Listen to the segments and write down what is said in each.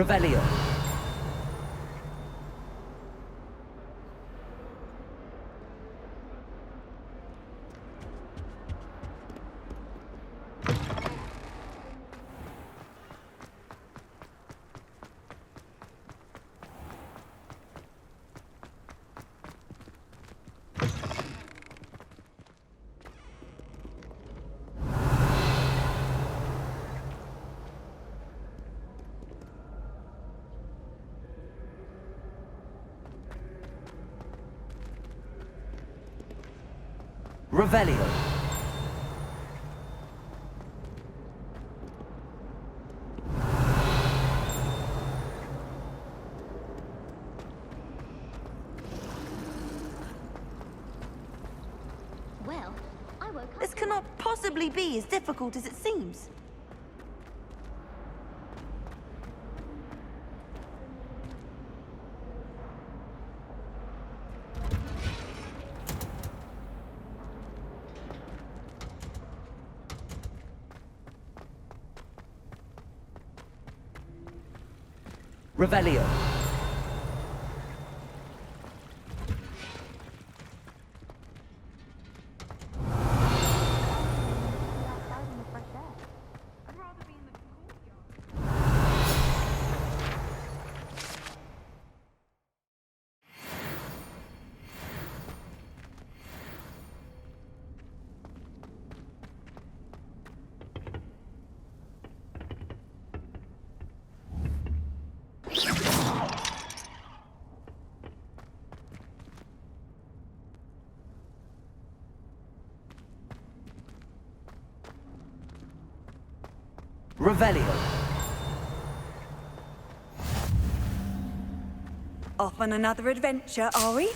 Revelio. Revelio. Well, I woke up. This cannot possibly be as difficult as it seems. Revelio. Revelio. Off on another adventure, are we?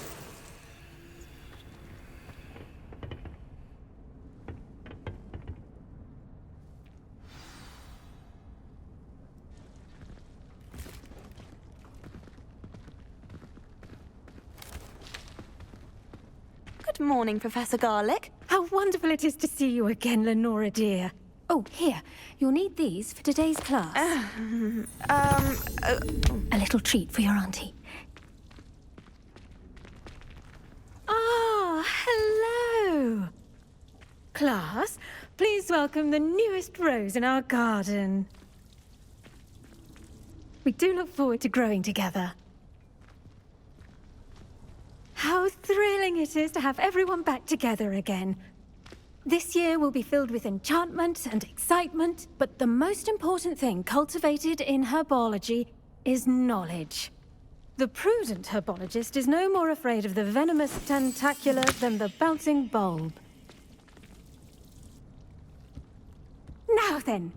Good morning, Professor Garlick. How wonderful it is to see you again, Lenora dear. Oh, here. You'll need these for today's class. A little treat for your auntie. Ah, hello. Class, please welcome the newest rose in our garden. We do look forward to growing together. How thrilling it is to have everyone back together again. This year will be filled with enchantment and excitement, but the most important thing cultivated in herbology is knowledge. The prudent herbologist is no more afraid of the venomous tentacular than the bouncing bulb. Now then,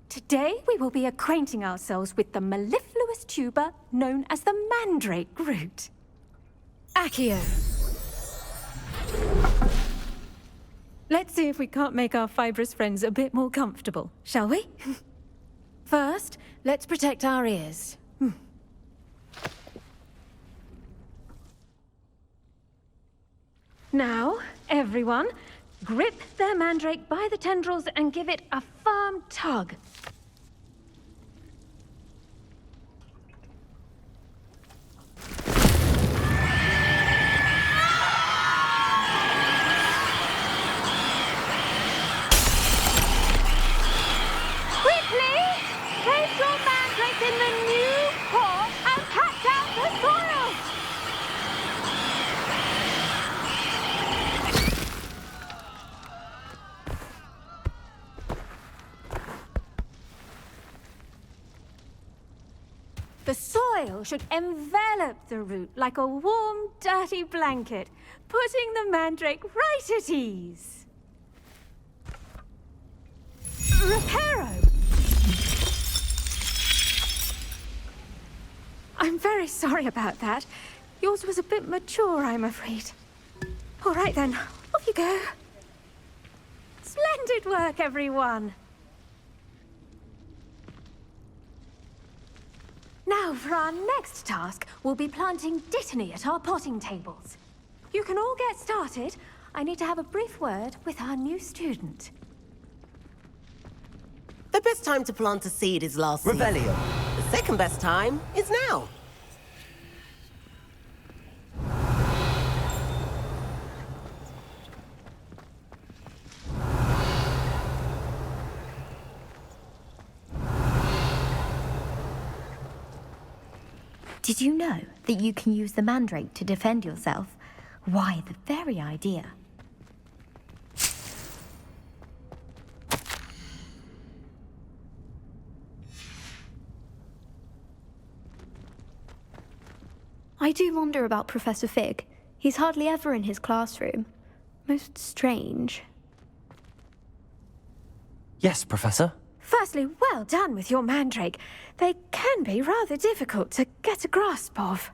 today we will be acquainting ourselves with the mellifluous tuber known as the mandrake root. Accio. Let's see if we can't make our fibrous friends a bit more comfortable, shall we? First, let's protect our ears. Now, everyone, grip their mandrake by the tendrils and give it a firm tug. In the new pot and catch out the soil! The soil should envelop the root like a warm, dirty blanket, putting the mandrake right at ease. Reparo! I'm very sorry about that. Yours was a bit mature, I'm afraid. All right then, off you go. Splendid work, everyone. Now, for our next task, we'll be planting dittany at our potting tables. You can all get started. I need to have a brief word with our new student. The best time to plant a seed is last season. Revelio. The second best time is now. Did you know that you can use the mandrake to defend yourself? Why, the very idea. I do wonder about Professor Fig. He's hardly ever in his classroom. Most strange. Yes, Professor. Firstly, well done with your mandrake. They can be rather difficult to get a grasp of.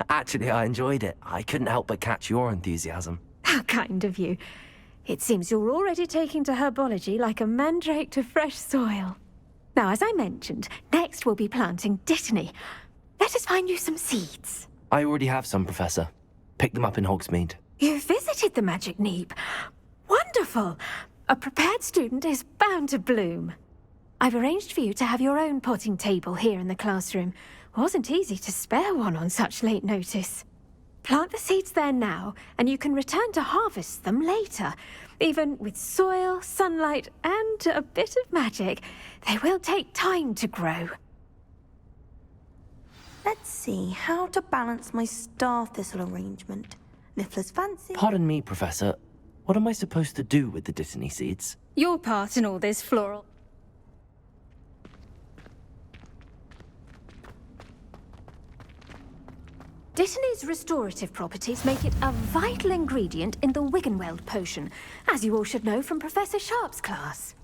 Actually, I enjoyed it. I couldn't help but catch your enthusiasm. How kind of you. It seems you're already taking to herbology like a mandrake to fresh soil. Now, as I mentioned, next we'll be planting Dittany. Let us find you some seeds. I already have some, Professor. Picked them up in Hogsmeade. You visited the Magic Neep. Wonderful! A prepared student is bound to bloom. I've arranged for you to have your own potting table here in the classroom. Wasn't easy to spare one on such late notice. Plant the seeds there now, and you can return to harvest them later. Even with soil, sunlight, and a bit of magic, they will take time to grow. Let's see how to balance my star thistle arrangement. Niffler's fancy. Pardon me, Professor. What am I supposed to do with the Dittany seeds? Your part in all this floral. Dittany's restorative properties make it a vital ingredient in the Wiggenweld potion, as you all should know from Professor Sharp's class.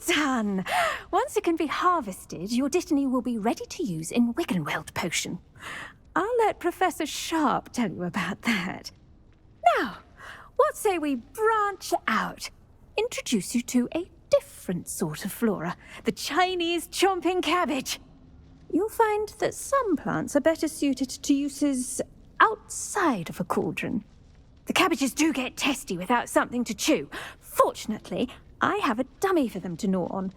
Done! Once it can be harvested, your Dittany will be ready to use in Wiggenweld potion. I'll let Professor Sharp tell you about that. Now, what say we branch out? Introduce you to a different sort of flora, the Chinese chomping cabbage. You'll find that some plants are better suited to uses outside of a cauldron. The cabbages do get testy without something to chew. Fortunately, I have a dummy for them to gnaw on.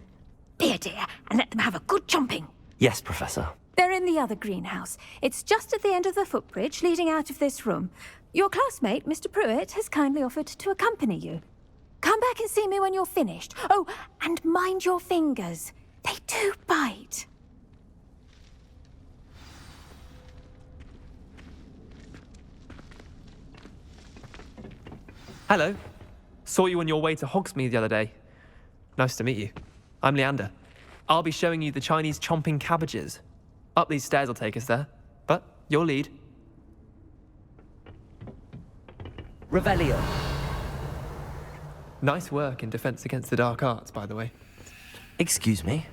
Be a dear and let them have a good chomping. Yes, Professor. They're in the other greenhouse. It's just at the end of the footbridge leading out of this room. Your classmate, Mr. Pruitt, has kindly offered to accompany you. Come back and see me when you're finished. Oh, and mind your fingers. They do bite. Hello. Saw you on your way to Hogsmeade the other day. Nice to meet you. I'm Leander. I'll be showing you the Chinese chomping cabbages. Up these stairs will take us there, but your lead. Revelio. Nice work in Defense Against the Dark Arts, by the way. Excuse me?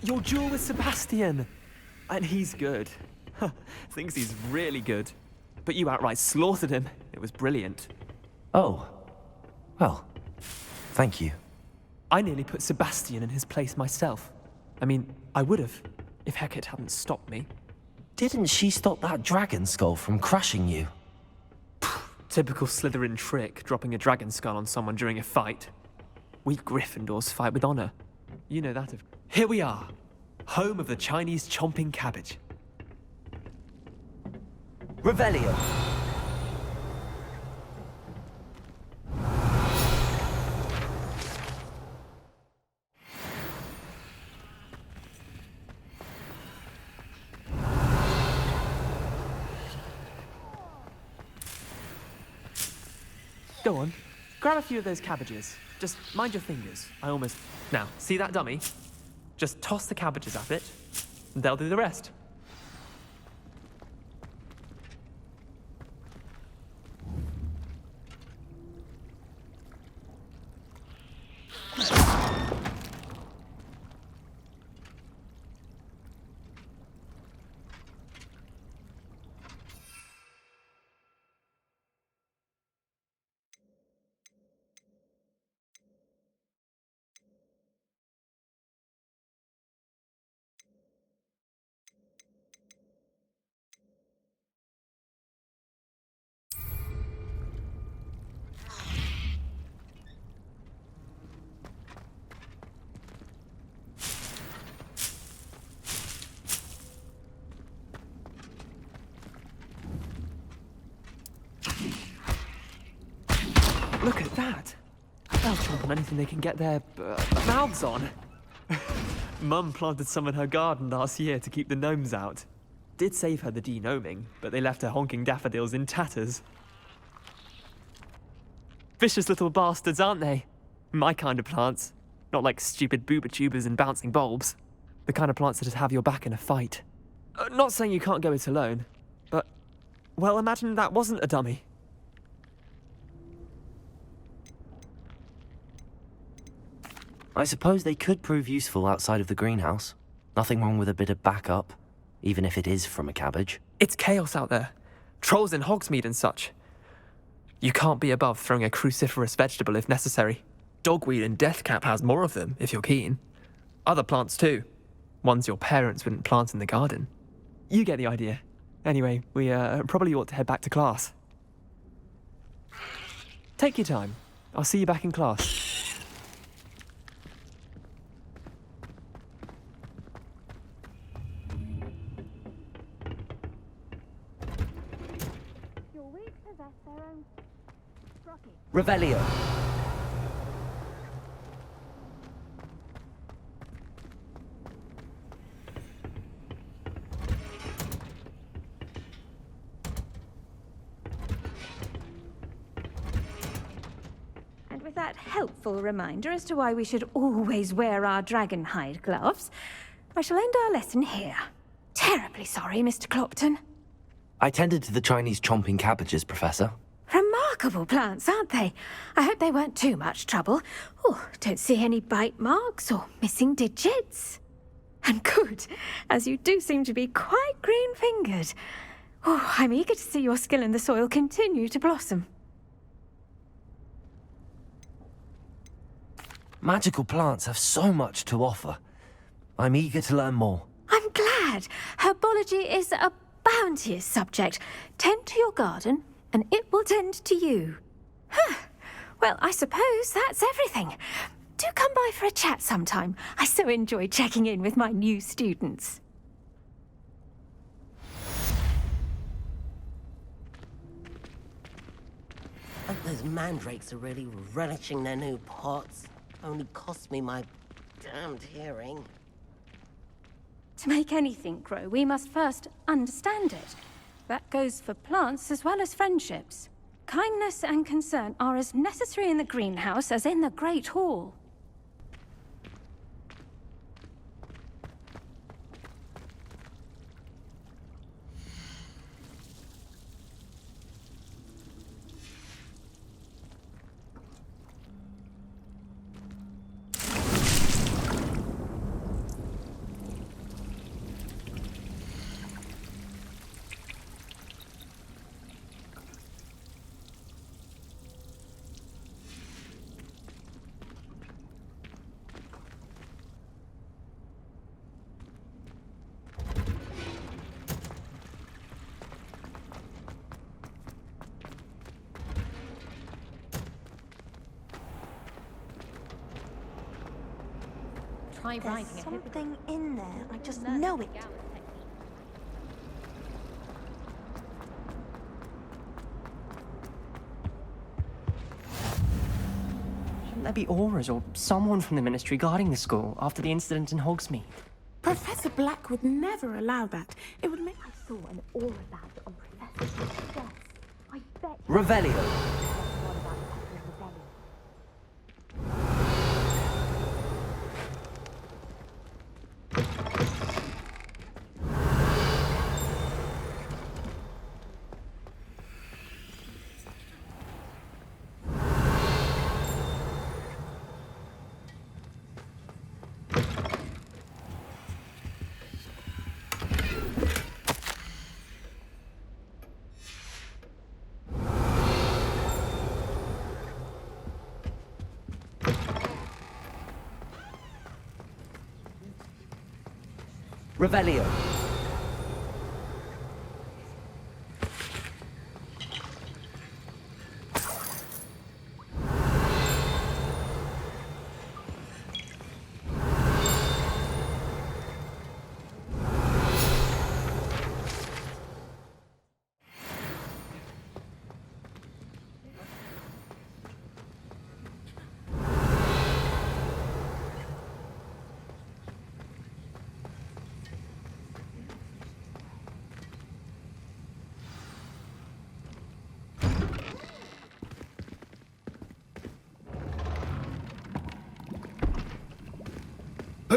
Your duel with Sebastian! And he's good. Thinks he's really good. But you outright slaughtered him. It was brilliant. Oh. Well, thank you. I nearly put Sebastian in his place myself. I mean, I would have, if Hecate hadn't stopped me. Didn't she stop that dragon skull from crushing you? Typical Slytherin trick, dropping a dragon skull on someone during a fight. We Gryffindors fight with honor. You know that of... Here we are, home of the Chinese chomping cabbage. Revelio. Go on, grab a few of those cabbages. Just mind your fingers. Now, see that dummy? Just toss the cabbages at it, and they'll do the rest. Look at that. They'll chomp on anything they can get their mouths on. Mum planted some in her garden last year to keep the gnomes out. Did save her the denoming, but they left her honking daffodils in tatters. Vicious little bastards, aren't they? My kind of plants. Not like stupid booba tubers and bouncing bulbs. The kind of plants that'd have your back in a fight. Not saying you can't go it alone, but, well, imagine that wasn't a dummy. I suppose they could prove useful outside of the greenhouse. Nothing wrong with a bit of backup, even if it is from a cabbage. It's chaos out there. Trolls in Hogsmeade and such. You can't be above throwing a cruciferous vegetable if necessary. Dogweed and deathcap has more of them, if you're keen. Other plants too. Ones your parents wouldn't plant in the garden. You get the idea. Anyway, we probably ought to head back to class. Take your time. I'll see you back in class. Revelio. And with that helpful reminder as to why we should always wear our dragon hide gloves, I shall end our lesson here. Terribly sorry, Mr. Clopton. I tended to the Chinese chomping cabbages, Professor. Remarkable plants, aren't they? I hope they weren't too much trouble. Oh, don't see any bite marks or missing digits. And good, as you do seem to be quite green-fingered. Oh, I'm eager to see your skill in the soil continue to blossom. Magical plants have so much to offer. I'm eager to learn more. I'm glad. Herbology is a bounteous subject. Tend to your garden, and it will tend to you. Huh. Well, I suppose that's everything. Do come by for a chat sometime. I so enjoy checking in with my new students. Those mandrakes are really relishing their new pots. Only cost me my damned hearing. To make anything grow, we must first understand it. That goes for plants as well as friendships. Kindness and concern are as necessary in the greenhouse as in the Great Hall. There's something in there. I just know it. Shouldn't there be auras or someone from the ministry guarding the school after the incident in Hogsmeade? Professor Black would never allow that. It would make... I saw an aura band on Professor's desk. I bet... Revelio. Revelio.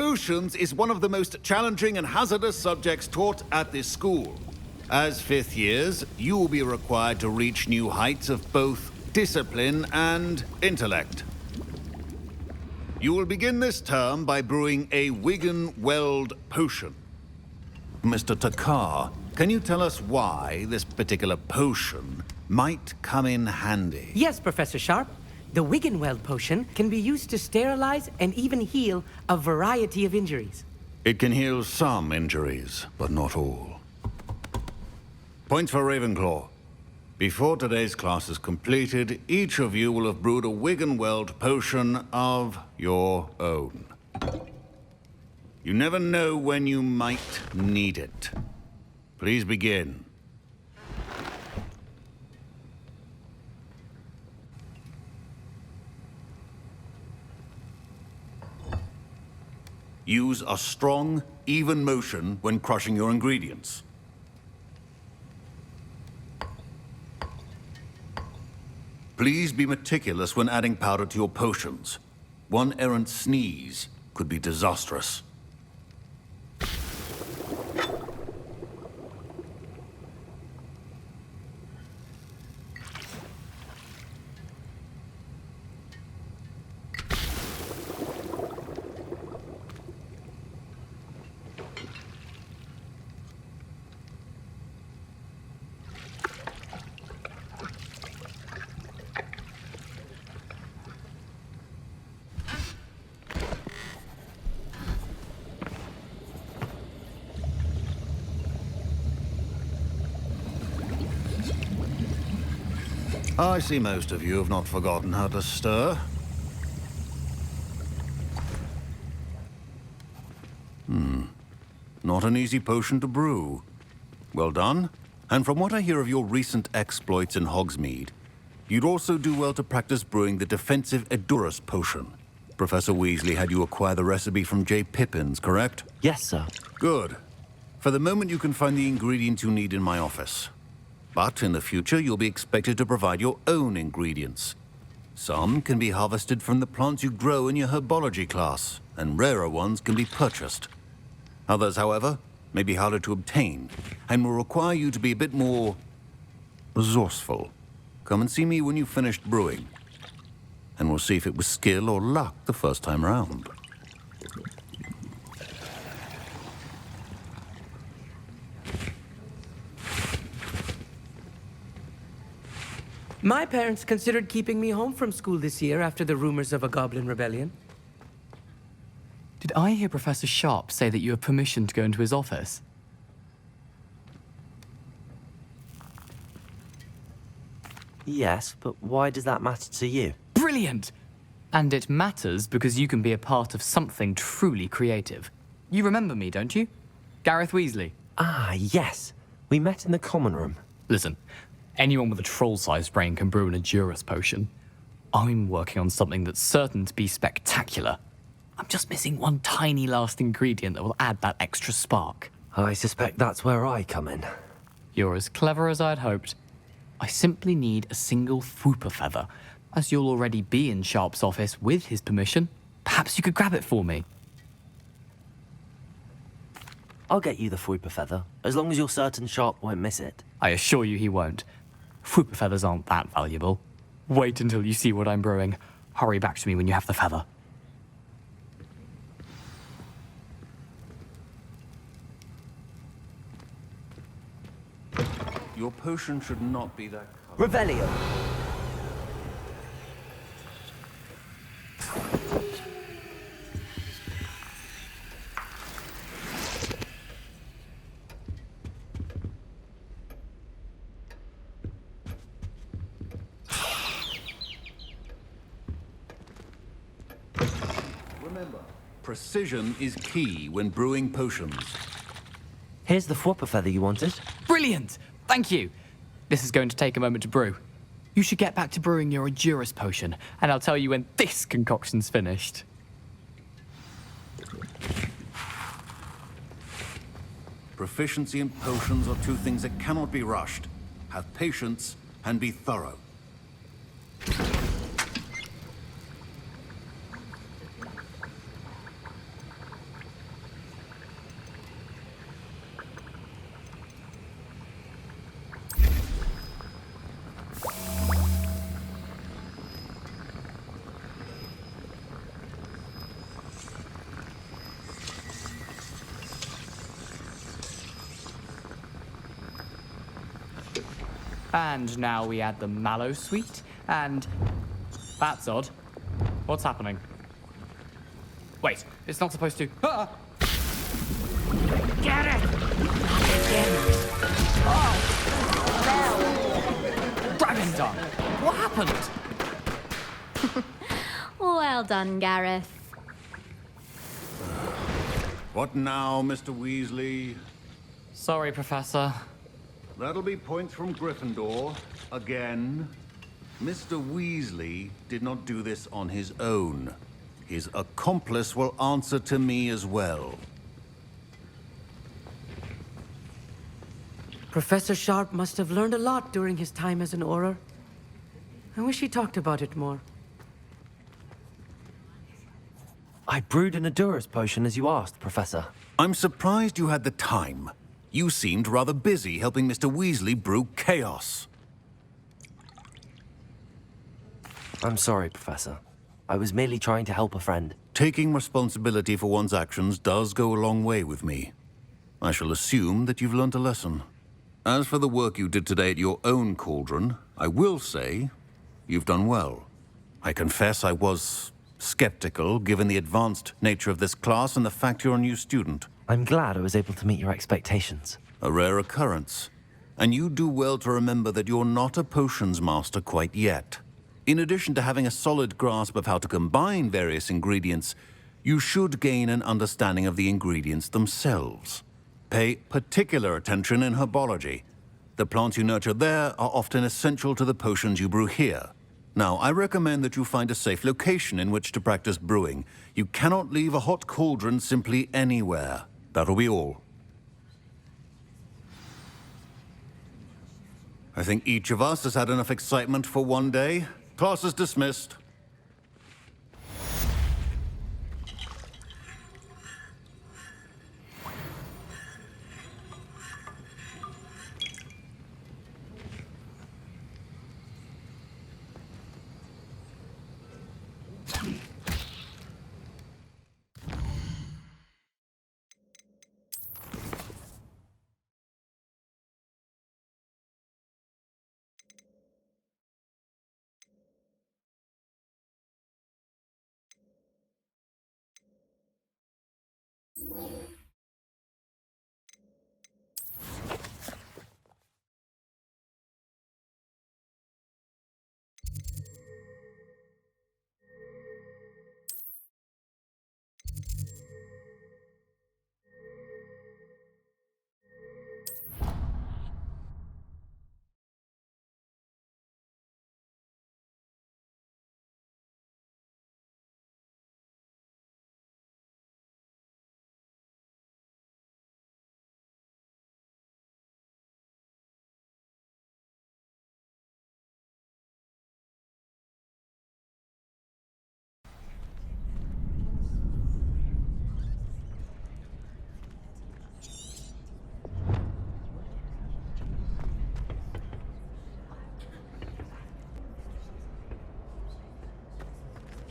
Potions is one of the most challenging and hazardous subjects taught at this school. As fifth years, you will be required to reach new heights of both discipline and intellect. You will begin this term by brewing a Wiggen-Weld potion. Mr. Takar, can you tell us why this particular potion might come in handy? Yes, Professor Sharp. The Wiggen-Weld potion can be used to sterilize and even heal a variety of injuries. It can heal some injuries, but not all. Points for Ravenclaw. Before today's class is completed, each of you will have brewed a Wiggen-Weld potion of your own. You never know when you might need it. Please begin. Use a strong, even motion when crushing your ingredients. Please be meticulous when adding powder to your potions. One errant sneeze could be disastrous. I see most of you have not forgotten how to stir. Not an easy potion to brew. Well done. And from what I hear of your recent exploits in Hogsmeade, you'd also do well to practice brewing the defensive Edurus potion. Professor Weasley had you acquire the recipe from J. Pippins, correct? Yes, sir. Good. For the moment, you can find the ingredients you need in my office. But in the future, you'll be expected to provide your own ingredients. Some can be harvested from the plants you grow in your herbology class, and rarer ones can be purchased. Others, however, may be harder to obtain, and will require you to be a bit more resourceful. Come and see me when you've finished brewing, and we'll see if it was skill or luck the first time round. My parents considered keeping me home from school this year after the rumors of a goblin rebellion. Did I hear Professor Sharp say that you have permission to go into his office? Yes, but why does that matter to you? Brilliant! And it matters because you can be a part of something truly creative. You remember me, don't you? Gareth Weasley. Ah, yes. We met in the common room. Listen, anyone with a troll-sized brain can brew an Edurus potion. I'm working on something that's certain to be spectacular. I'm just missing one tiny last ingredient that will add that extra spark. I suspect that's where I come in. You're as clever as I'd hoped. I simply need a single Fwooper feather. As you'll already be in Sharp's office with his permission, perhaps you could grab it for me. I'll get you the Fwooper feather, as long as you're certain Sharp won't miss it. I assure you he won't. Fwooper feathers aren't that valuable. Wait until you see what I'm brewing. Hurry back to me when you have the feather. Your potion should not be that color. Rebellion. Remember, precision is key when brewing potions. Here's the Fwooper feather you wanted. Brilliant! Thank you. This is going to take a moment to brew. You should get back to brewing your Edurus potion, and I'll tell you when this concoction's finished. Proficiency in potions are two things that cannot be rushed. Have patience and be thorough. And now we add the mallow sweet, and... That's odd. What's happening? Wait, it's not supposed to... Ah! Get it! Dragon Dung! What happened? Well done, Gareth. What now, Mr. Weasley? Sorry, Professor. That'll be points from Gryffindor. Again. Mr. Weasley did not do this on his own. His accomplice will answer to me as well. Professor Sharp must have learned a lot during his time as an Auror. I wish he talked about it more. I brewed an Adura's potion as you asked, Professor. I'm surprised you had the time. You seemed rather busy helping Mr. Weasley brew chaos. I'm sorry, Professor. I was merely trying to help a friend. Taking responsibility for one's actions does go a long way with me. I shall assume that you've learnt a lesson. As for the work you did today at your own cauldron, I will say you've done well. I confess I was skeptical, given the advanced nature of this class and the fact you're a new student. I'm glad I was able to meet your expectations. A rare occurrence. And you do well to remember that you're not a potions master quite yet. In addition to having a solid grasp of how to combine various ingredients, you should gain an understanding of the ingredients themselves. Pay particular attention in herbology. The plants you nurture there are often essential to the potions you brew here. Now, I recommend that you find a safe location in which to practice brewing. You cannot leave a hot cauldron simply anywhere. That'll be all. I think each of us has had enough excitement for one day. Class is dismissed.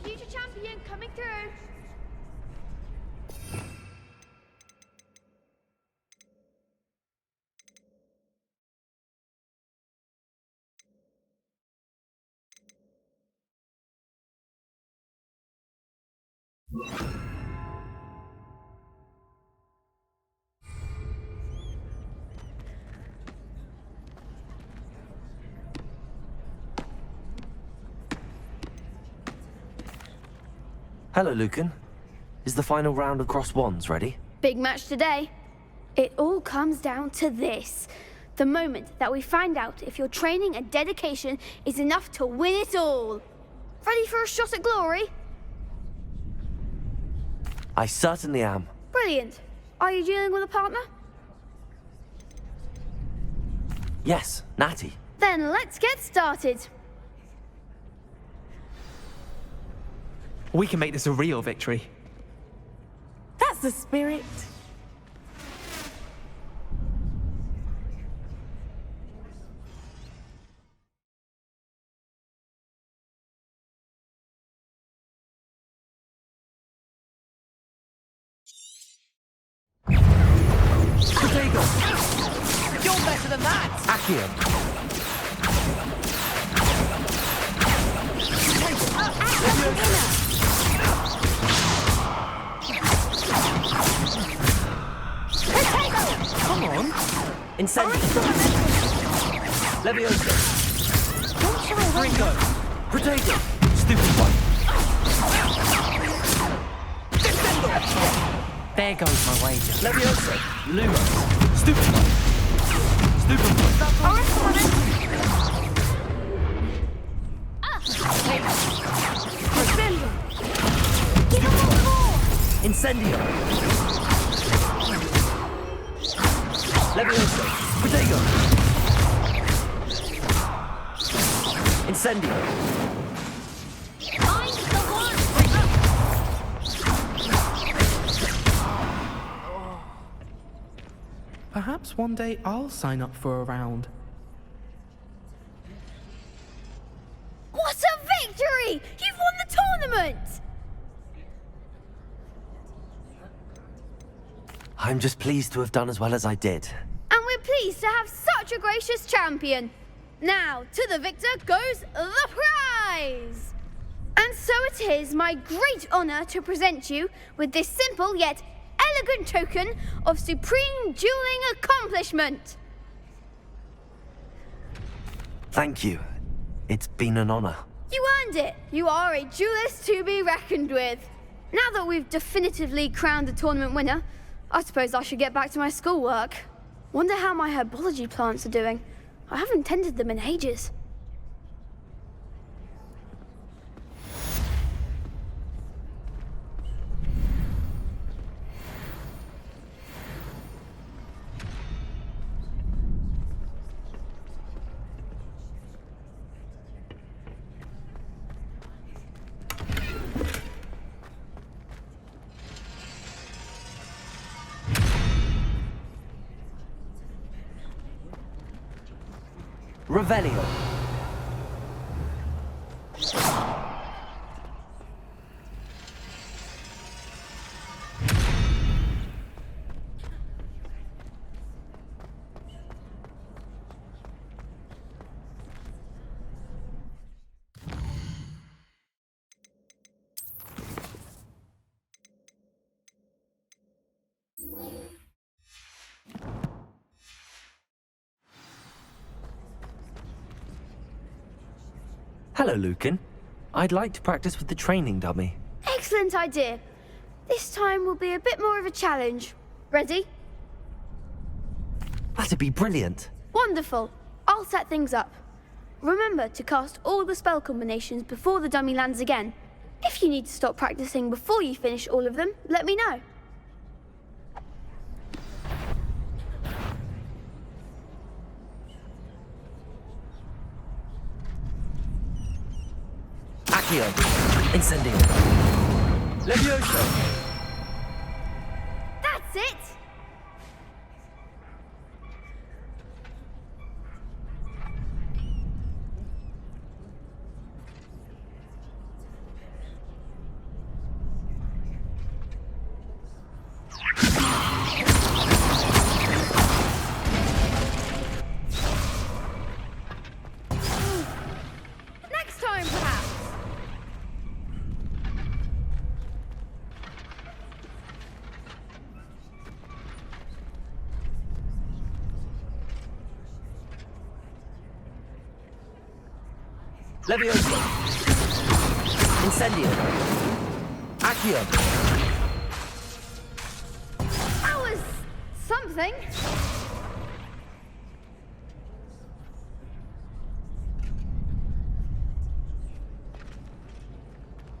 Future champion coming through. Hello, Lucan. Is the final round of cross wands ready? Big match today. It all comes down to this. The moment that we find out if your training and dedication is enough to win it all. Ready for a shot at glory? I certainly am. Brilliant. Are you dealing with a partner? Yes, Natty. Then let's get started. We can make this a real victory. That's the spirit. Potato! You're better than that! Accio! Come on. Incendio. Leviosa. Ringo. Potato. Stupid one. There goes my wager. Leviosa. Luma. Stupid one. Stupid one. Incendio. Leviosa. Potato. Incendio. Perhaps one day I'll sign up for a round. What a victory! You've won the tournament! I'm just pleased to have done as well as I did. And we're pleased to have such a gracious champion. Now, to the victor goes the prize! And so it is my great honor to present you with this simple yet elegant token of supreme dueling accomplishment. Thank you. It's been an honor. You earned it. You are a duelist to be reckoned with. Now that we've definitively crowned the tournament winner, I suppose I should get back to my schoolwork. Wonder how my herbology plants are doing. I haven't tended them in ages. Revelio. Hello, Lucan. I'd like to practice with the training dummy. Excellent idea. This time will be a bit more of a challenge. Ready? That'd be brilliant. Wonderful. I'll set things up. Remember to cast all the spell combinations before the dummy lands again. If you need to stop practicing before you finish all of them, let me know. Accio. Incendio. Leviosa. That's it! Next time, perhaps. Leviosa. Incendio. Accio. That was something.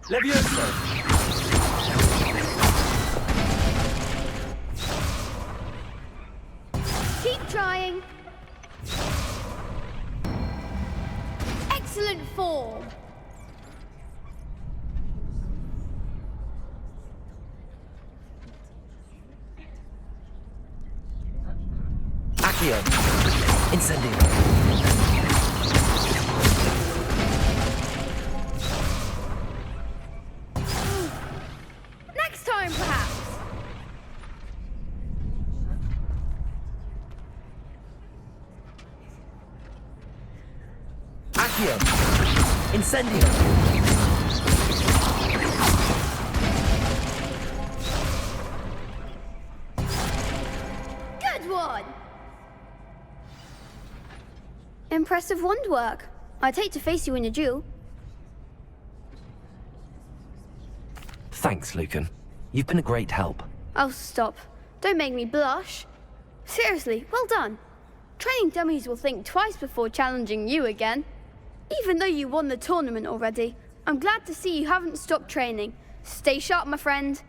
Leviosa. Keep trying. Excellent form. Accio. Incendio. Next time, perhaps. Accio. Incendio. Impressive wand work. I'd hate to face you in a duel. Thanks, Lucan. You've been a great help. Oh, stop. Don't make me blush. Seriously, well done. Training dummies will think twice before challenging you again. Even though you won the tournament already, I'm glad to see you haven't stopped training. Stay sharp, my friend.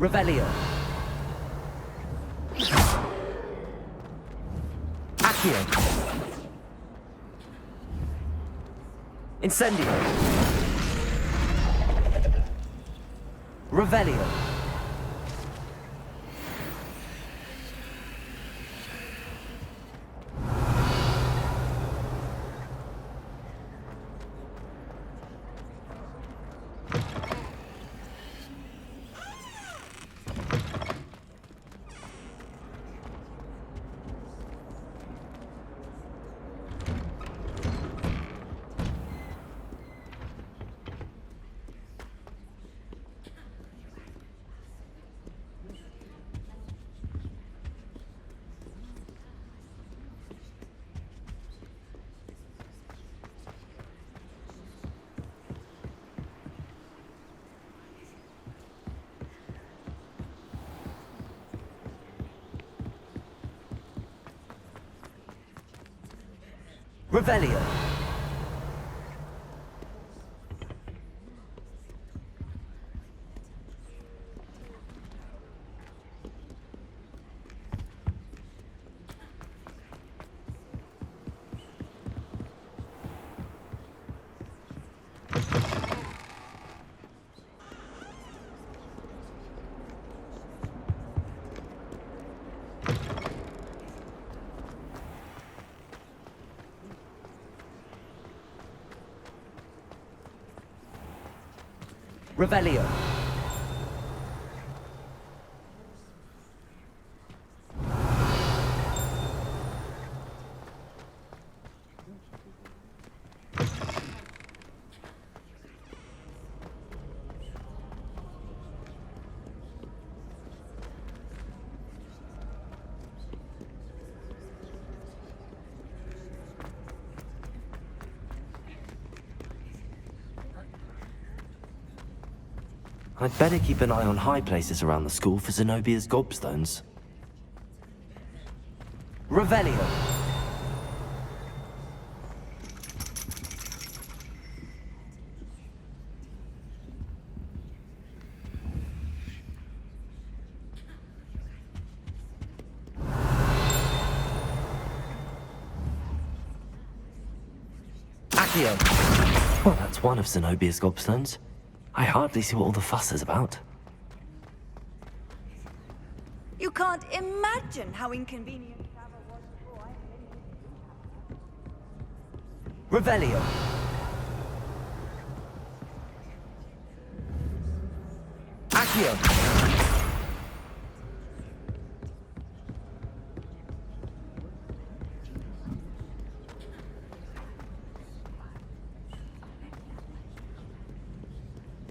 Revelio. Accio. Incendio. Revelio. Revelio. Revelio. I'd better keep an eye on high places around the school for Zenobia's gobstones. Revelio. Accio. Well, that's one of Zenobia's gobstones. I hardly see what all the fuss is about. You can't imagine how inconvenient travel was before I... Revelio. Accio.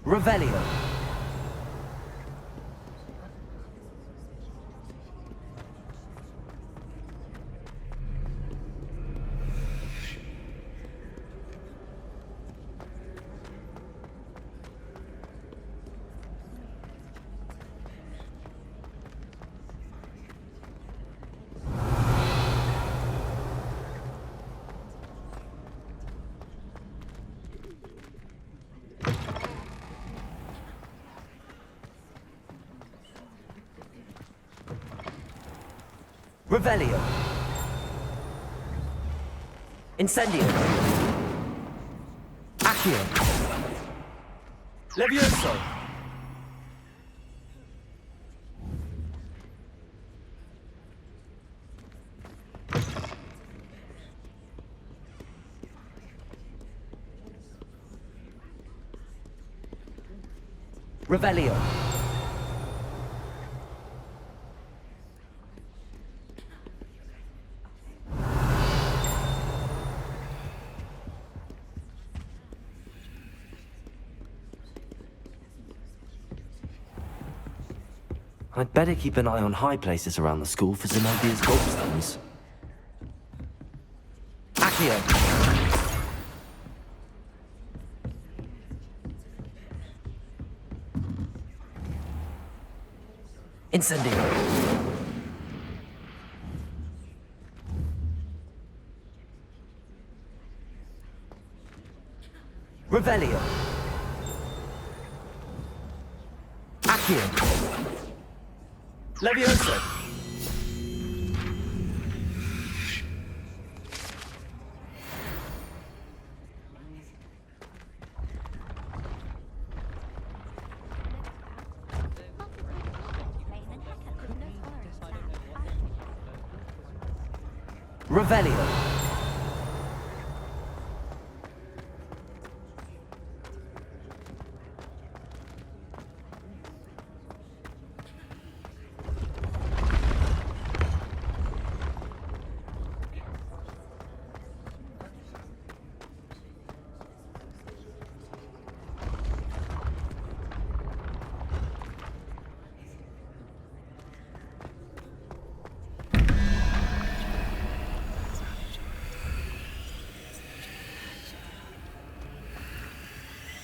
Revelio. Revelio. Incendio. Accio. Levioso. Revelio. I'd better keep an eye on high places around the school for Zenobia's gobstones. Accio. Incendio. Revelio. Accio. Levioso. Revelio.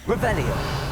Revelio.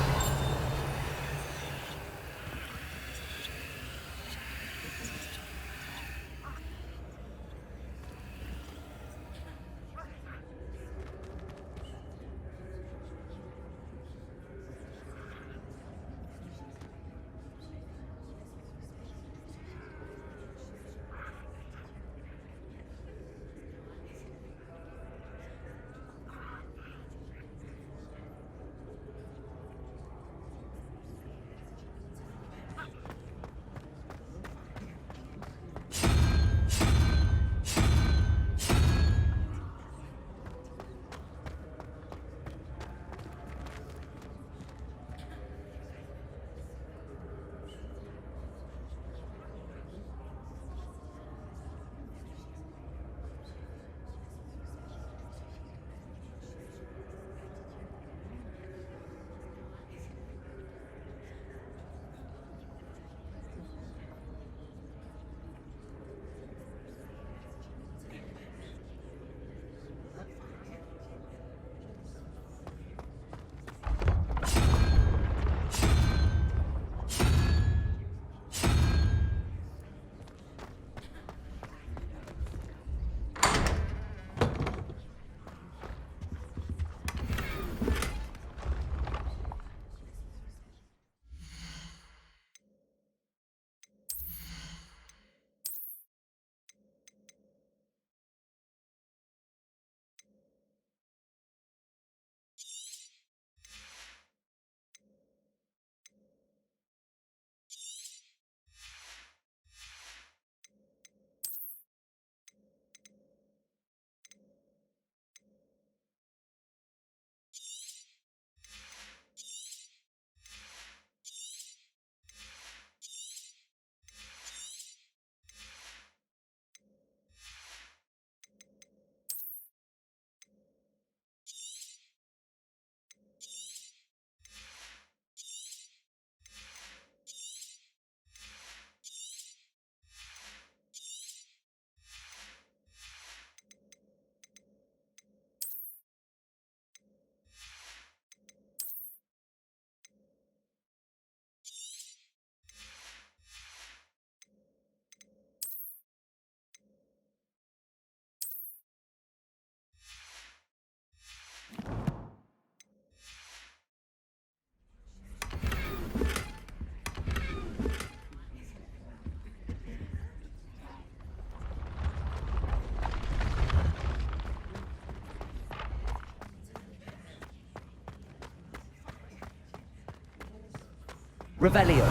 Revelio.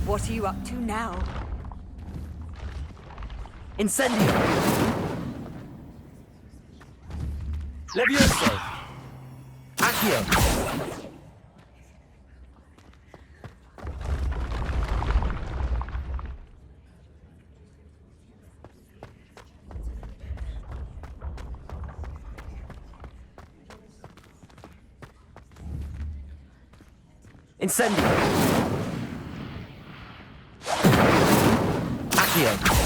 What are you up to now? Incendio. Levioso. Accio. Incendio. Accio.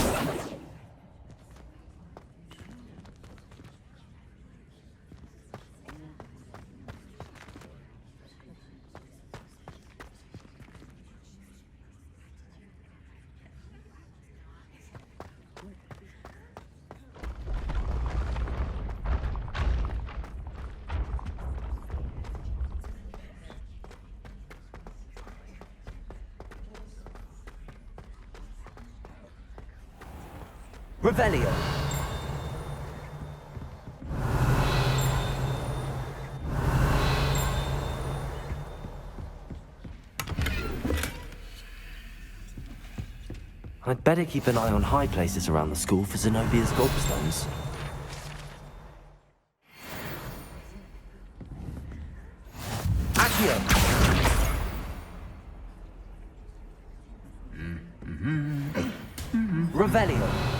Revelio. I'd better keep an eye on high places around the school for Zenobia's gobstones. Accio. Revelio.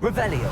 Revelio.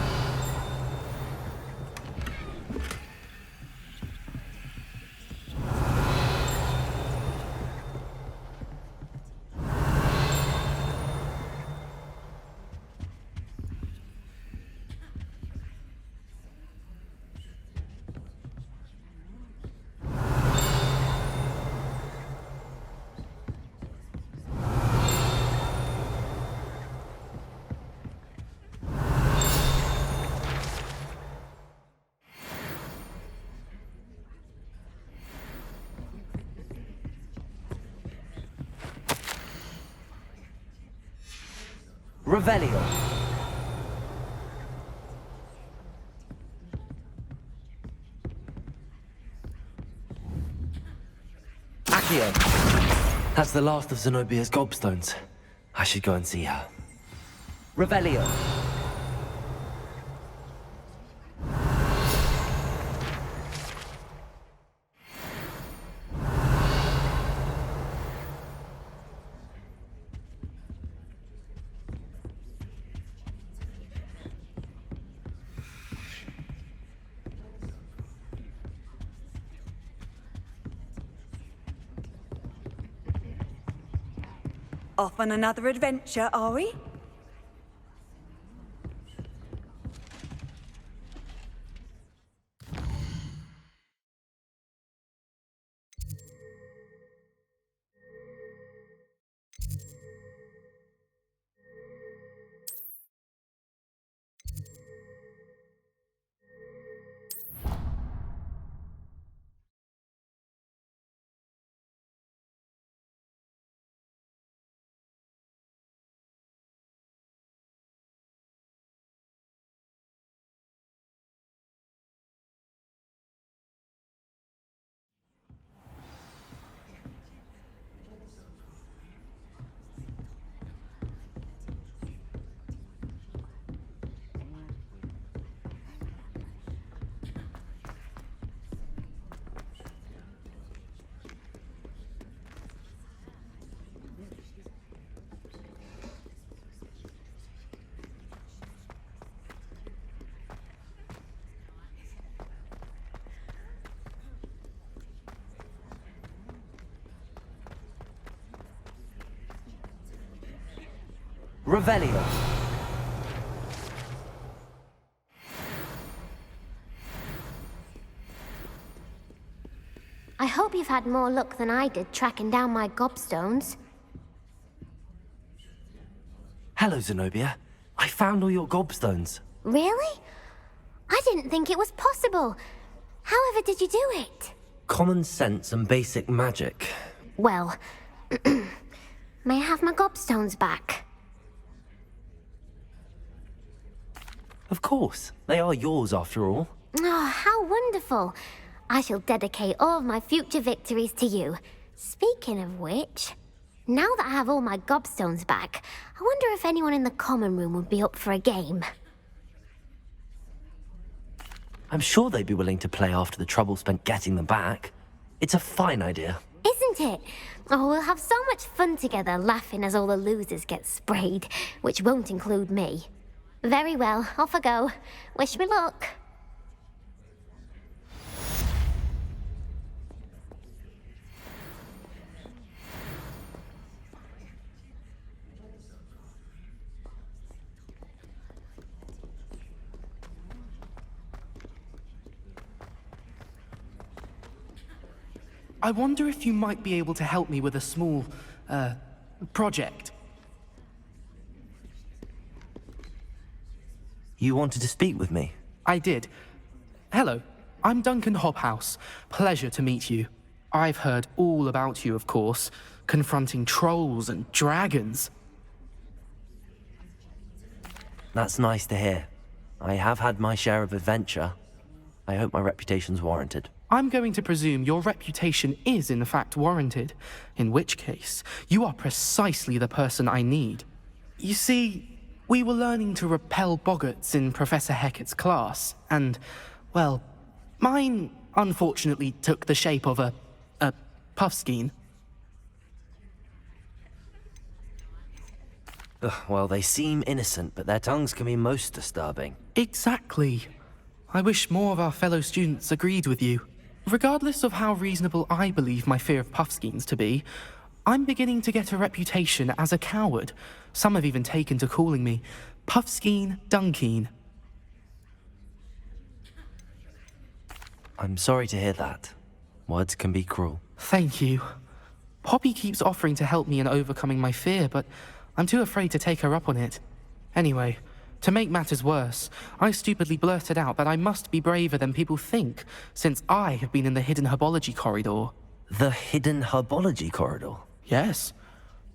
Revelio. Accio. That's the last of Zenobia's gobstones. I should go and see her. Revelio. Off on another adventure, are we? Revelio. I hope you've had more luck than I did tracking down my gobstones. Hello, Zenobia. I found all your gobstones. Really? I didn't think it was possible. However did you do it? Common sense and basic magic. Well, may I have my gobstones back? Of course. They are yours after all. Oh, how wonderful. I shall dedicate all of my future victories to you. Speaking of which, now that I have all my gobstones back, I wonder if anyone in the common room would be up for a game. I'm sure they'd be willing to play after the trouble spent getting them back. It's a fine idea. Isn't it? Oh, we'll have so much fun together laughing as all the losers get sprayed, which won't include me. Very well, off I go. Wish me luck. I wonder if you might be able to help me with a small, project. You wanted to speak with me? I did. Hello, I'm Duncan Hobhouse. Pleasure to meet you. I've heard all about you, of course, confronting trolls and dragons. That's nice to hear. I have had my share of adventure. I hope my reputation's warranted. I'm going to presume your reputation is in fact warranted, in which case, you are precisely the person I need. You see, we were learning to repel boggarts in Professor Hecat's class, and, well, mine unfortunately took the shape of a puffskein. Well, they seem innocent, but their tongues can be most disturbing. Exactly. I wish more of our fellow students agreed with you. Regardless of how reasonable I believe my fear of puffskeins to be, I'm beginning to get a reputation as a coward. Some have even taken to calling me Puffskeen Dunkeen. I'm sorry to hear that. Words can be cruel. Thank you. Poppy keeps offering to help me in overcoming my fear, but I'm too afraid to take her up on it. Anyway, to make matters worse, I stupidly blurted out that I must be braver than people think, since I have been in the hidden herbology corridor. The hidden herbology corridor? Yes.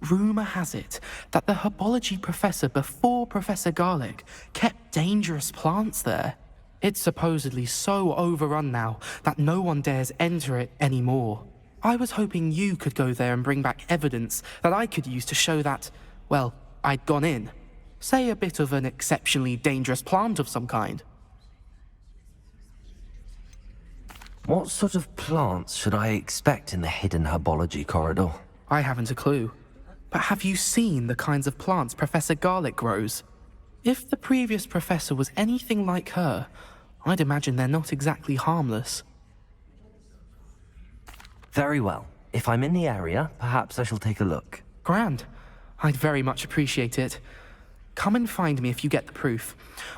Rumor has it that the herbology professor before Professor Garlic kept dangerous plants there. It's supposedly so overrun now that no one dares enter it anymore. I was hoping you could go there and bring back evidence that I could use to show that, well, I'd gone in. Say a bit of an exceptionally dangerous plant of some kind. What sort of plants should I expect in the hidden herbology corridor? I haven't a clue. But have you seen the kinds of plants Professor Garlic grows? If the previous professor was anything like her, I'd imagine they're not exactly harmless. Very well. If I'm in the area, perhaps I shall take a look. Grand. I'd very much appreciate it. Come and find me if you get the proof.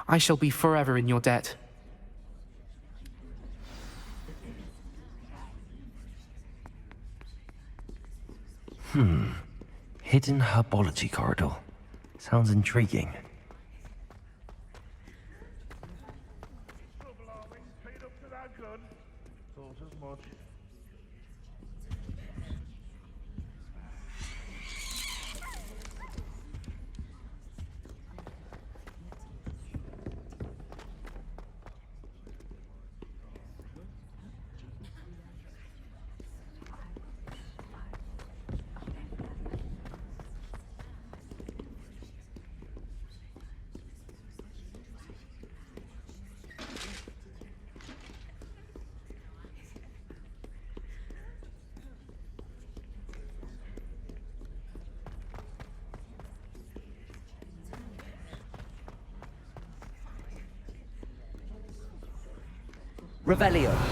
I shall be forever in your debt. Hidden herbology corridor. Sounds intriguing. Revelio.